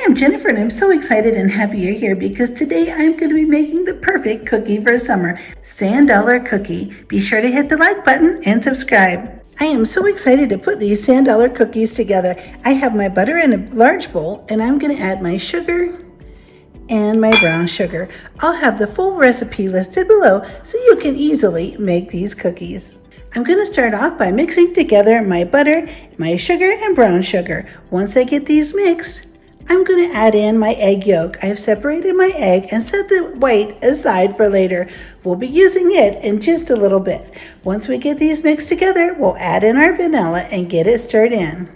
I'm Jennifer and I'm so excited and happy you're here because today I'm going to be making the perfect cookie for summer, sand dollar cookie. Be sure to hit the like button and subscribe. I am so excited to put these sand dollar cookies together. I have my butter in a large bowl and I'm going to add my sugar and my brown sugar. I'll have the full recipe listed below so you can easily make these cookies. I'm going to start off by mixing together my butter, my sugar, and brown sugar. Once I get these mixed, I'm going to add in my egg yolk. I have separated my egg and set the white aside for later. We'll be using it in just a little bit. Once we get these mixed together, we'll add in our vanilla and get it stirred in.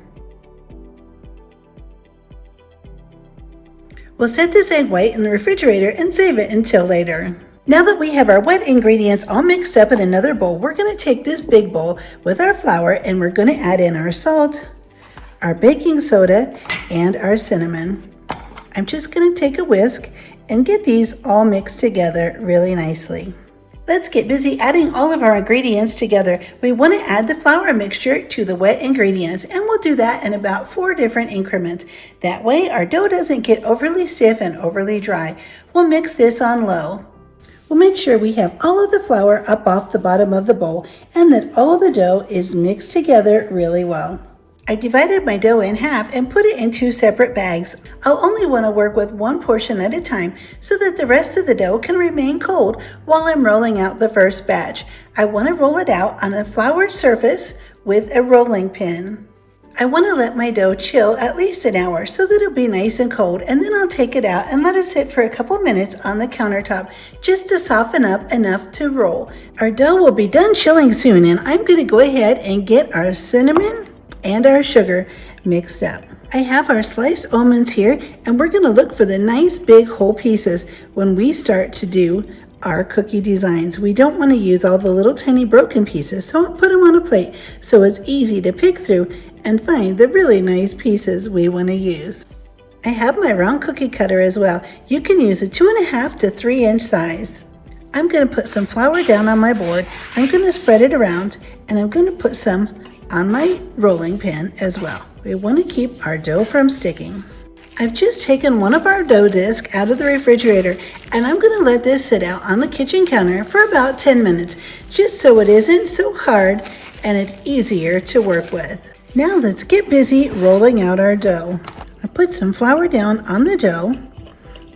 We'll set this egg white in the refrigerator and save it until later. Now that we have our wet ingredients all mixed up in another bowl, we're going to take this big bowl with our flour and we're going to add in our salt, our baking soda, and our cinnamon. I'm just going to take a whisk and get these all mixed together really nicely. Let's get busy adding all of our ingredients together. We want to add the flour mixture to the wet ingredients, and we'll do that in about 4 different increments. That way our dough doesn't get overly stiff and overly dry. We'll mix this on low. We'll make sure we have all of the flour up off the bottom of the bowl and that all the dough is mixed together really well. I divided my dough in half and put it in 2 separate bags. I'll only want to work with one portion at a time so that the rest of the dough can remain cold while I'm rolling out the first batch. I want to roll it out on a floured surface with a rolling pin. I want to let my dough chill at least an hour so that it'll be nice and cold, and then I'll take it out and let it sit for a couple minutes on the countertop just to soften up enough to roll. Our dough will be done chilling soon, and I'm going to go ahead and get our cinnamon and our sugar mixed up. I have our sliced almonds here, and we're going to look for the nice big whole pieces when we start to do our cookie designs. We don't want to use all the little tiny broken pieces, so I'll put them on a plate so it's easy to pick through and find the really nice pieces we want to use. I have my round cookie cutter as well. You can use a 2.5 to 3 inch size. I'm going to put some flour down on my board. I'm going to spread it around, and I'm going to put some on my rolling pin as well. We want to keep our dough from sticking. I've just taken one of our dough discs out of the refrigerator, and I'm going to let this sit out on the kitchen counter for about 10 minutes, just so it isn't so hard and it's easier to work with. Now let's get busy rolling out our dough. I put some flour down on the dough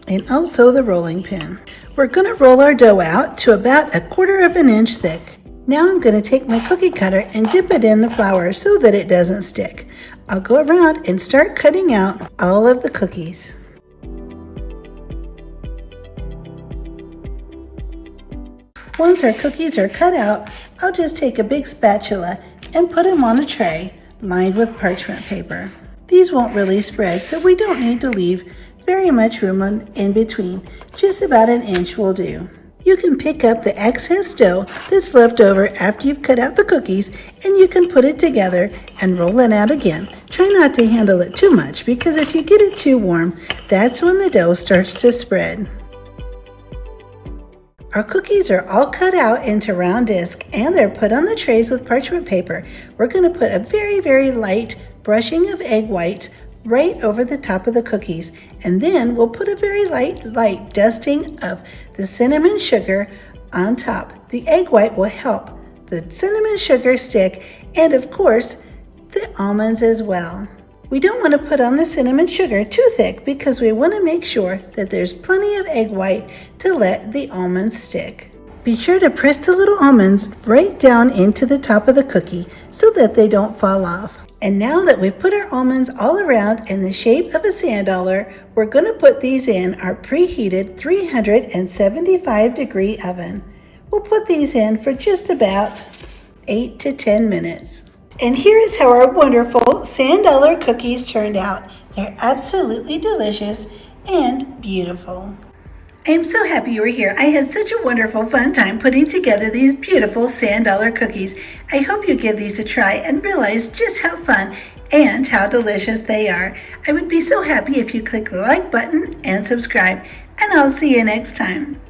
and also the rolling pin. We're going to roll our dough out to about 1/4 inch thick. Now I'm going to take my cookie cutter and dip it in the flour so that it doesn't stick. I'll go around and start cutting out all of the cookies. Once our cookies are cut out, I'll just take a big spatula and put them on a tray lined with parchment paper. These won't really spread, so we don't need to leave very much room in between. Just about 1 inch will do. You can pick up the excess dough that's left over after you've cut out the cookies, and you can put it together and roll it out again. Try not to handle it too much, because if you get it too warm, that's when the dough starts to spread. Our cookies are all cut out into round discs, and they're put on the trays with parchment paper. We're going to put a very, very light brushing of egg whites right over the top of the cookies, and then we'll put a very light dusting of the cinnamon sugar on top. The egg white will help the cinnamon sugar stick, and of course the almonds as well. We don't want to put on the cinnamon sugar too thick because we want to make sure that there's plenty of egg white to let the almonds stick. Be sure to press the little almonds right down into the top of the cookie so that they don't fall off. And now that we've put our almonds all around in the shape of a sand dollar, we're going to put these in our preheated 375-degree oven. We'll put these in for just about 8 to 10 minutes. And here is how our wonderful sand dollar cookies turned out. They're absolutely delicious and beautiful. I am so happy you were here. I had such a wonderful fun time putting together these beautiful sand dollar cookies. I hope you give these a try and realize just how fun and how delicious they are. I would be so happy if you click the like button and subscribe, and I'll see you next time.